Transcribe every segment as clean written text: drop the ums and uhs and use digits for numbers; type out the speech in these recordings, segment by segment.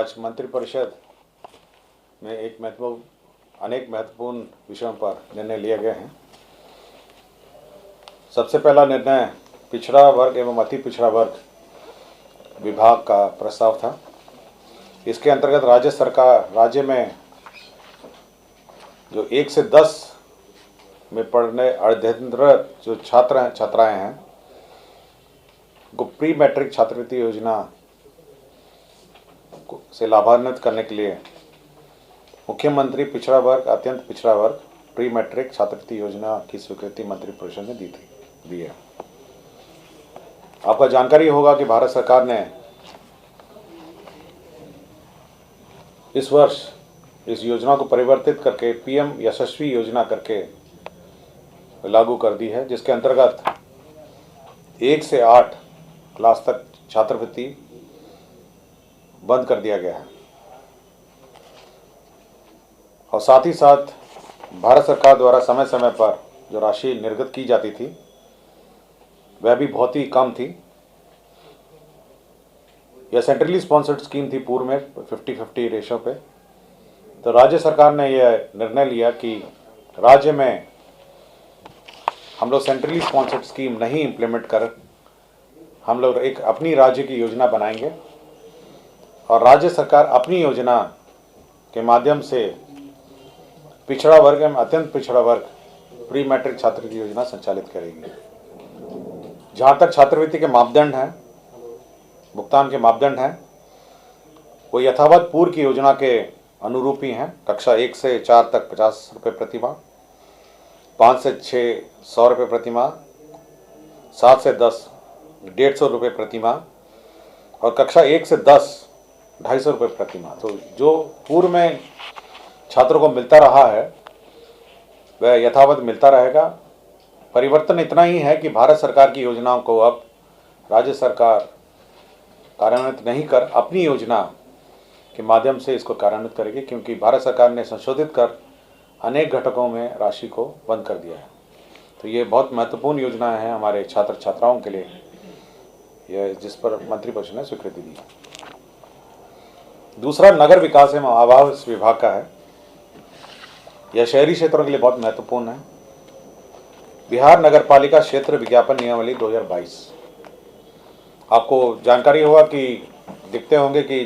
आज मंत्रिपरिषद में अनेक महत्वपूर्ण विषयों पर निर्णय लिए गए हैं। सबसे पहला निर्णय पिछड़ा वर्ग एवं अति पिछड़ा वर्ग विभाग का प्रस्ताव था। इसके अंतर्गत राज्य में जो 1 से 10 में पढ़ने अध्ययनरत जो छात्राएं हैं को प्री मैट्रिक छात्रवृत्ति योजना से लाभान्वित करने के लिए मुख्यमंत्री पिछड़ा वर्ग अत्यंत पिछड़ा वर्ग प्री मैट्रिक छात्रवृत्ति योजना की स्वीकृति मंत्रिपरिषद ने दी है। आपका जानकारी होगा कि भारत सरकार ने इस वर्ष इस योजना को परिवर्तित करके पीएम यशस्वी योजना करके लागू कर दी है, जिसके अंतर्गत 1 से 8 क्लास तक छात्रवृत्ति बंद कर दिया गया है और साथ ही साथ भारत सरकार द्वारा समय समय पर जो राशि निर्गत की जाती थी वह भी बहुत ही कम थी। यह सेंट्रली स्पॉन्सर्ड स्कीम थी पूर्व में 50-50 रेशो पे। तो राज्य सरकार ने यह निर्णय लिया कि राज्य में हम लोग सेंट्रली स्पॉन्सर्ड स्कीम नहीं इम्प्लीमेंट कर हम लोग एक अपनी राज्य की योजना बनाएंगे और राज्य सरकार अपनी योजना के माध्यम से पिछड़ा वर्ग एवं अत्यंत पिछड़ा वर्ग प्री मैट्रिक छात्रवृत्ति योजना संचालित करेगी। जहाँ तक छात्रवृत्ति के मापदंड हैं, भुगतान के मापदंड हैं, वो यथावत पूर्व की योजना के अनुरूप ही हैं। कक्षा 1 से 4 तक 50 रुपये प्रति माह, 5 से 6 100 रुपये प्रति माह, 7 से 10 150 रुपये प्रति माह और कक्षा 1 से 10 250 रुपये प्रति माह। तो जो पूर्व में छात्रों को मिलता रहा है वह यथावत मिलता रहेगा। परिवर्तन इतना ही है कि भारत सरकार की योजनाओं को अब राज्य सरकार कार्यान्वित नहीं कर अपनी योजना के माध्यम से इसको कार्यान्वित करेगी, क्योंकि भारत सरकार ने संशोधित कर अनेक घटकों में राशि को बंद कर दिया है। तो ये बहुत महत्वपूर्ण योजना है हमारे छात्र छात्राओं के लिए, यह जिस पर मंत्रिपरिषद ने स्वीकृति दी है। दूसरा नगर विकास एवं आवास विभाग का है। यह शहरी क्षेत्रों के लिए बहुत महत्वपूर्ण है। बिहार नगरपालिका क्षेत्र विज्ञापन नियमावली 2022, आपको जानकारी होगा कि दिखते होंगे कि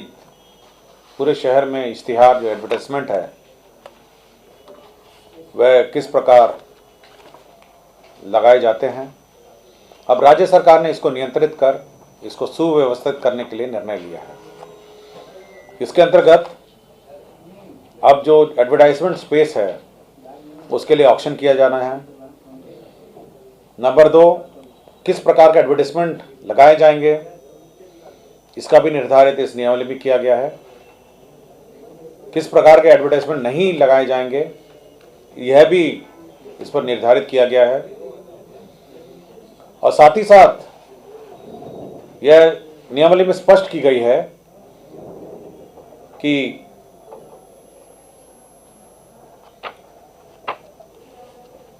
पूरे शहर में इश्तिहार जो एडवर्टाइजमेंट है वह किस प्रकार लगाए जाते हैं। अब राज्य सरकार ने इसको नियंत्रित कर इसको सुव्यवस्थित करने के लिए निर्णय लिया है। इसके अंतर्गत अब जो एडवर्टाइजमेंट स्पेस है उसके लिए ऑक्शन किया जाना है। नंबर 2, किस प्रकार के एडवर्टाइजमेंट लगाए जाएंगे इसका भी निर्धारित इस नियमावली में किया गया है। किस प्रकार के एडवर्टाइजमेंट नहीं लगाए जाएंगे यह भी इस पर निर्धारित किया गया है और साथ ही साथ यह नियमावली में स्पष्ट की गई है कि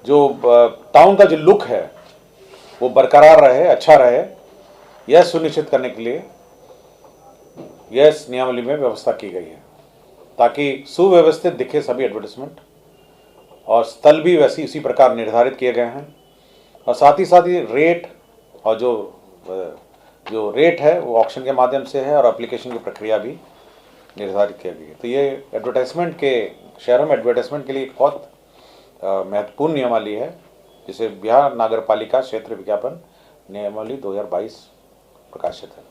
जो टाउन का जो लुक है वो बरकरार रहे, अच्छा रहे, यह सुनिश्चित करने के लिए यह नियमावली में व्यवस्था की गई है ताकि सुव्यवस्थित दिखे सभी एडवर्टाइजमेंट और स्थल भी वैसी इसी प्रकार निर्धारित किए गए हैं। और साथ ही रेट और जो रेट है वो ऑक्शन के माध्यम से है और एप्लीकेशन की प्रक्रिया भी निर्धारित किया गया है। तो ये एडवर्टाइजमेंट के शहरों में एडवर्टाइजमेंट के लिए एक बहुत महत्वपूर्ण नियमावली है, जिसे बिहार नगरपालिका क्षेत्र विज्ञापन नियमावली 2022 प्रकाशित है।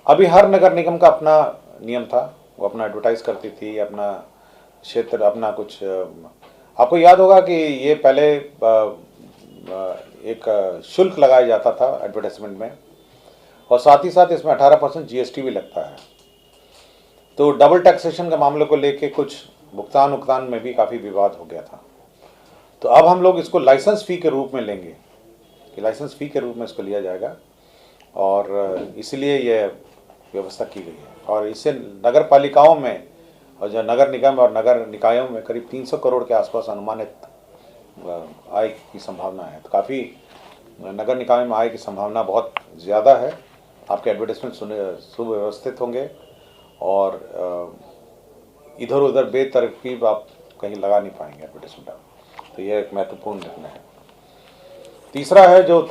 अभी हर नगर निगम का अपना नियम था, वो अपना एडवर्टाइज करती थी, अपना क्षेत्र अपना कुछ। आपको याद होगा कि ये पहले एक शुल्क लगाया जाता था एडवर्टाइजमेंट में और साथ ही साथ इसमें 18% जीएसटी भी लगता है। तो डबल टैक्सेशन के मामले को लेके कुछ भुगतान में भी काफ़ी विवाद हो गया था। तो अब हम लोग इसको लाइसेंस फ़ी के रूप में लेंगे कि लाइसेंस फ़ी के रूप में इसको लिया जाएगा और इसलिए यह व्यवस्था की गई है। और इससे नगर पालिकाओं में और जो नगर निगम और नगर निकायों में करीब 300 करोड़ के आसपास अनुमानित आय की संभावना है। तो काफ़ी नगर निकाय में आय की संभावना बहुत ज़्यादा है आपके एडवर्टाइजमेंट सुव्यवस्थित होंगे और इधर उधर बेतरतीब आप कहीं लगा नहीं पाएंगे एडवर्टाइजमेंट आप। तो यह एक महत्वपूर्ण निर्णय है। तीसरा है जो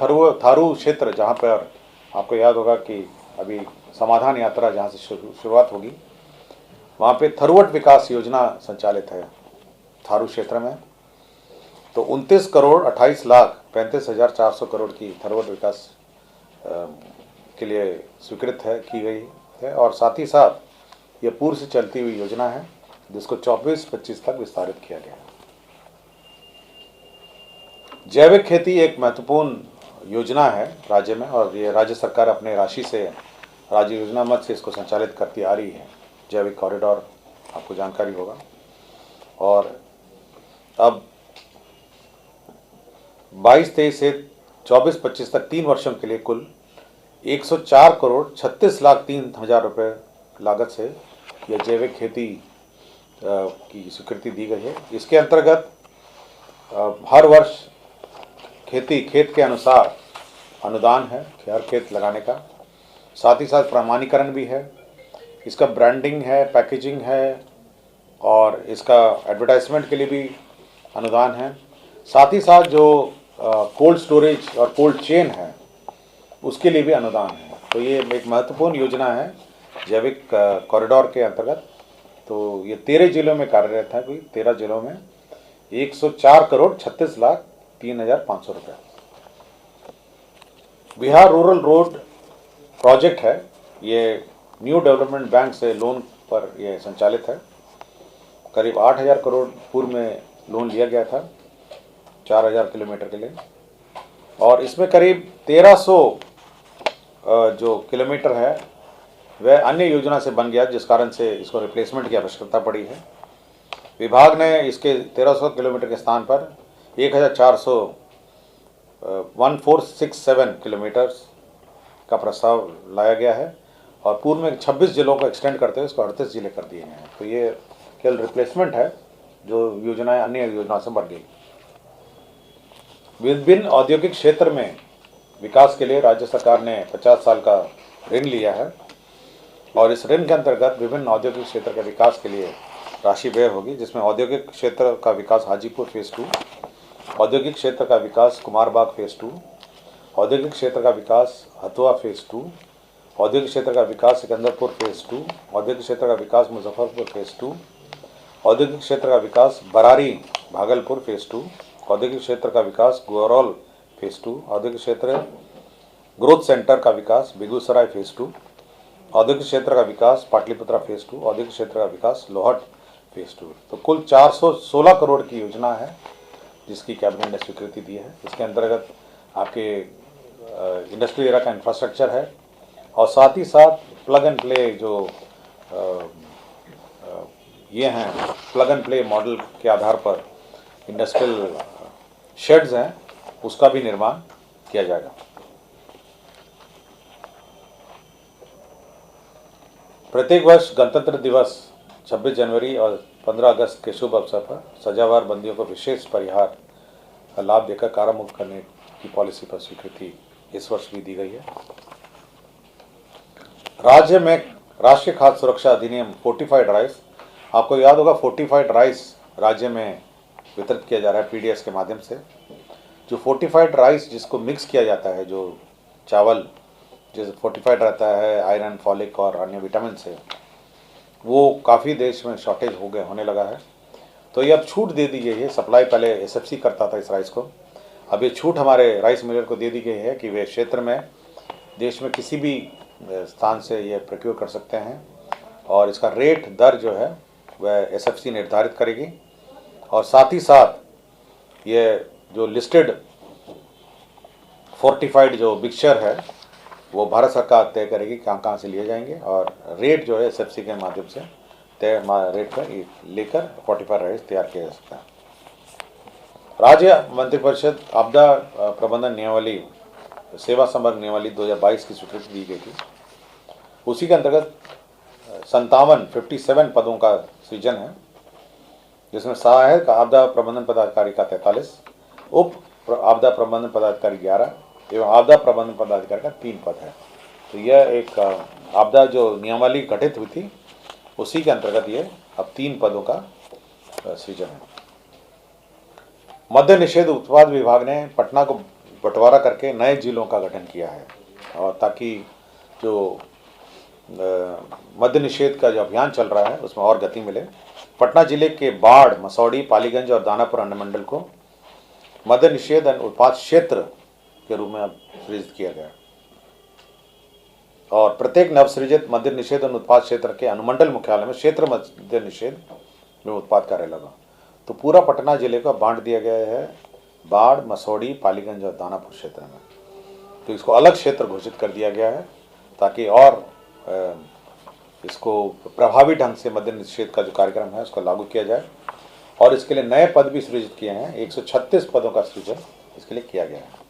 थारू क्षेत्र, जहाँ पर आपको याद होगा कि अभी समाधान यात्रा जहाँ से शुरुआत होगी, वहाँ पे थरुवट विकास योजना संचालित है थारू क्षेत्र में। तो 29 करोड़ 28 लाख 35,400 करोड़ की थरुवट विकास के लिए स्वीकृत है की गई है। और साथ ही साथ ये पूर्व से चलती हुई योजना है जिसको 24-25 तक विस्तारित किया गया है। जैविक खेती एक महत्वपूर्ण योजना है राज्य में, और ये राज्य सरकार अपने राशि से, राज्य योजना मद से इसको संचालित करती आ रही है। जैविक कॉरिडोर आपको जानकारी होगा। और अब 22-23 से 24-25 तक 3 वर्षों के लिए कुल 104 करोड़ 36 लाख 3 हजार रुपये लागत से यह जैविक खेती की स्वीकृति दी गई है। इसके अंतर्गत हर वर्ष खेत के अनुसार अनुदान है हर खेत लगाने का। साथ ही साथ प्रमाणीकरण भी है, इसका ब्रांडिंग है, पैकेजिंग है, और इसका एडवर्टाइजमेंट के लिए भी अनुदान है। साथ ही साथ जो कोल्ड स्टोरेज और कोल्ड चेन है उसके लिए भी अनुदान है। तो ये एक महत्वपूर्ण योजना है जैविक कॉरिडोर के अंतर्गत। तो ये 13 जिलों में कार्यरत है। कोई 13 जिलों में 104 करोड़ 36 लाख 3,500 रुपये। बिहार रूरल रोड प्रोजेक्ट है, ये न्यू डेवलपमेंट बैंक से लोन पर यह संचालित है। करीब 8,000 करोड़ पूर्व में लोन लिया गया था 4,000 किलोमीटर के लिए, और इसमें करीब 1,300 जो किलोमीटर है वह अन्य योजना से बन गया, जिस कारण से इसको रिप्लेसमेंट की आवश्यकता पड़ी है। विभाग ने इसके 1,300 किलोमीटर के स्थान पर 1,467 किलोमीटर का प्रस्ताव लाया गया है, और पूर्व में 26 जिलों को एक्सटेंड करते हुए इसको 38 जिले कर दिए गए हैं। तो ये केवल रिप्लेसमेंट है, जो योजनाएं अन्य योजनाओं से बढ़ गई। विभिन्न औद्योगिक क्षेत्र में विकास के लिए राज्य सरकार ने 50 साल का ऋण लिया है, और इस ऋण के अंतर्गत विभिन्न औद्योगिक क्षेत्र के विकास के लिए राशि व्यय होगी, जिसमें औद्योगिक क्षेत्र का विकास हाजीपुर फेज़ 2, औद्योगिक क्षेत्र का विकास कुमारबाग फेज़ 2, औद्योगिक क्षेत्र का विकास हथुआ फेज़ 2, औद्योगिक क्षेत्र का विकास सिकंदरपुर फेज़ 2, औद्योगिक क्षेत्र का विकास मुजफ्फरपुर फेज़ 2, औद्योगिक क्षेत्र का विकास बरारी भागलपुर फेज़ 2, औद्योगिक क्षेत्र का विकास गोरौल फेज़ 2, औद्योगिक क्षेत्र ग्रोथ सेंटर का विकास बेगूसराय फेज़ 2, औद्योगिक क्षेत्र का विकास पाटलिपुत्रा फेज़ 2, औद्योगिक क्षेत्र का विकास लोहट फेज़ 2। तो कुल 416 करोड़ की योजना है जिसकी कैबिनेट ने स्वीकृति दी है। इसके अंतर्गत आपके इंडस्ट्री एरिया का इंफ्रास्ट्रक्चर है, और साथ ही साथ प्लग एंड प्ले जो ये हैं प्लग एंड प्ले मॉडल के आधार पर इंडस्ट्रियल शेड्स हैं, उसका भी निर्माण किया जाएगा। प्रत्येक वर्ष गणतंत्र दिवस 26 जनवरी और 15 अगस्त के शुभ अवसर पर सजावार बंदियों को विशेष परिहार का लाभ देकर कारामुक्त करने की पॉलिसी पर स्वीकृति इस वर्ष भी दी गई है। राज्य में राष्ट्रीय खाद्य सुरक्षा अधिनियम फोर्टिफाइड राइस, आपको याद होगा फोर्टिफाइड राइस राज्य में वितरित किया जा रहा है पीडीएस के माध्यम से। जो फोर्टिफाइड राइस जिसको मिक्स किया जाता है, जो चावल जैसे फोर्टिफाइड रहता है आयरन, फॉलिक और अन्य विटामिन से, वो काफ़ी देश में शॉर्टेज होने लगा है। तो ये अब छूट दे दी गई है। सप्लाई पहले एसएफसी करता था इस राइस को, अब ये छूट हमारे राइस मिलर को दे दी गई है कि वे क्षेत्र में देश में किसी भी स्थान से ये प्रोक्योर कर सकते हैं, और इसका रेट दर जो है वह एसएफसी निर्धारित करेगी। और साथ ही साथ ये जो लिस्टेड फोर्टिफाइड जो मिक्सचर है वो भारत सरकार तय करेगी कहाँ से लिए जाएंगे, और रेट जो है एसएफसी के माध्यम से तय रेट पर लेकर फोर्टिफाइड राइस तैयार किया जा सकता है। राज्य मंत्रिपरिषद आपदा प्रबंधन नियमावली सेवा संवर्ग नियमावली 2022 की स्वीकृति दी गई थी। उसी के अंतर्गत 57 पदों का सृजन है, जिसमें सहायक आपदा प्रबंधन पदाधिकारी का 43, उप आपदा प्रबंधन पदाधिकारी 11 एवं आपदा प्रबंधन पदाधिकारी का 3 पद है। तो यह एक आपदा जो नियमावली गठित हुई थी उसी के अंतर्गत ये अब 3 पदों का सृजन है। मद्य निषेध उत्पाद विभाग ने पटना को बंटवारा करके नए जिलों का गठन किया है, और ताकि जो मद्य निषेध का जो अभियान चल रहा है उसमें और गति मिले। पटना जिले के बाढ़, मसौड़ी, पालीगंज और दानापुर अनुमंडल को मद्य निषेध उत्पाद क्षेत्र के रूप में अब सृजित किया गया, और प्रत्येक नवसृजित मद्य निषेध उत्पाद क्षेत्र के अनुमंडल मुख्यालय में क्षेत्र मद्य निषेध में उत्पाद कार्य लगा। तो पूरा पटना जिले को बांट दिया गया है बाढ़, मसौड़ी, पालीगंज और दानापुर क्षेत्र में। तो इसको अलग क्षेत्र घोषित कर दिया गया है ताकि और इसको प्रभावी ढंग से मद्य निषेध का जो कार्यक्रम है उसको लागू किया जाए, और इसके लिए नए पद भी सृजित किए हैं। 136 पदों का सृजन इसके लिए किया गया है।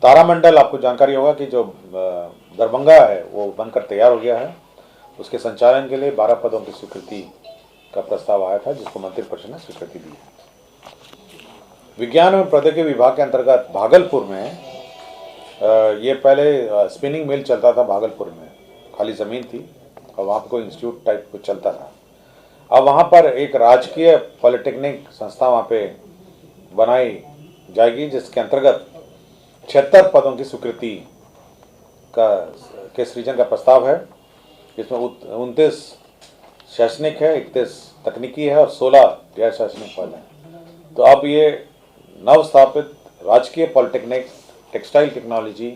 तारामंडल, आपको जानकारी होगा कि जो दरभंगा है वो बनकर तैयार हो गया है। उसके संचालन के लिए 12 पदों की स्वीकृति का प्रस्ताव आया था, जिसको मंत्रिपरिषद ने स्वीकृति दी है। विज्ञान एवं प्रौद्योगिकी विभाग के अंतर्गत भागलपुर में ये पहले स्पिनिंग मिल चलता था। भागलपुर में खाली ज़मीन थी और वहाँ पर कोई इंस्टीट्यूट टाइप कुछ चलता था। अब वहाँ पर एक राजकीय पॉलिटेक्निक संस्था वहाँ पे बनाई जाएगी, जिसके अंतर्गत 76 पदों की स्वीकृति के सृजन का प्रस्ताव है। इसमें 29 शैक्षणिक है, 31 तकनीकी है और 16 गैर शैक्षणिक पद हैं। तो अब ये नवस्थापित राजकीय पॉलिटेक्निक टेक्सटाइल टेक्नोलॉजी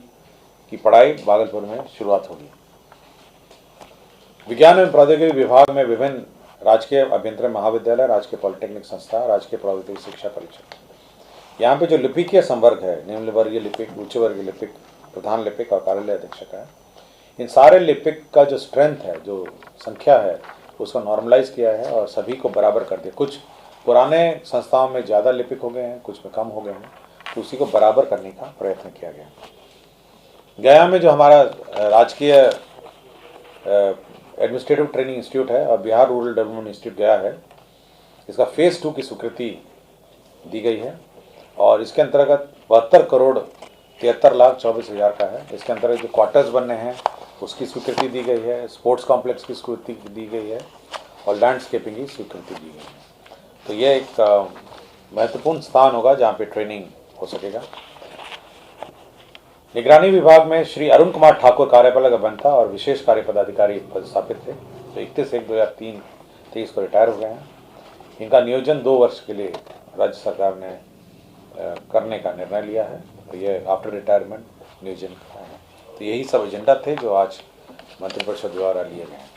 की पढ़ाई भागलपुर में शुरुआत होगी। विज्ञान एवं प्रौद्योगिकी विभाग में विभिन्न राजकीय अभियंत्रण महाविद्यालय, राजकीय पॉलिटेक्निक संस्था, राजकीय प्रौद्योगिकी शिक्षा परिषद, यहाँ पे जो लिपिकीय संवर्ग है, निम्न वर्गीय लिपिक, उच्च वर्गीय लिपिक, प्रधान लिपिक और कार्यालय अधीक्षक है, इन सारे लिपिक का जो स्ट्रेंथ है, जो संख्या है, उसको नॉर्मलाइज किया है और सभी को बराबर कर दिया। कुछ पुराने संस्थाओं में ज़्यादा लिपिक हो गए हैं, कुछ में कम हो गए हैं, तो उसी को बराबर करने का प्रयत्न किया गया। गया में जो हमारा राजकीय एडमिनिस्ट्रेटिव ट्रेनिंग इंस्टीट्यूट है और बिहार रूरल डेवलपमेंट इंस्टीट्यूट गया है, इसका फेज़ 2 की स्वीकृति दी गई है, और इसके अंतर्गत 72 करोड़ 73 लाख 24 हज़ार का है। इसके अंतर्गत जो क्वार्टर्स बनने हैं उसकी स्वीकृति दी गई है, स्पोर्ट्स कॉम्प्लेक्स की स्वीकृति दी गई है और लैंडस्केपिंग की स्वीकृति दी गई है। तो ये एक महत्वपूर्ण स्थान होगा जहाँ पे ट्रेनिंग हो सकेगा। निगरानी विभाग में श्री अरुण कुमार ठाकुर कार्यपालक अभियंता और विशेष कार्य पदाधिकारी पदस्थापित थे, जो 31/1/2023 को रिटायर हो गए हैं। इनका नियोजन 2 वर्ष के लिए राज्य सरकार ने करने का निर्णय लिया है, तो ये आफ्टर रिटायरमेंट नियोजन है। तो यही सब एजेंडा थे जो आज मंत्रिपरिषद द्वारा लिए गए हैं।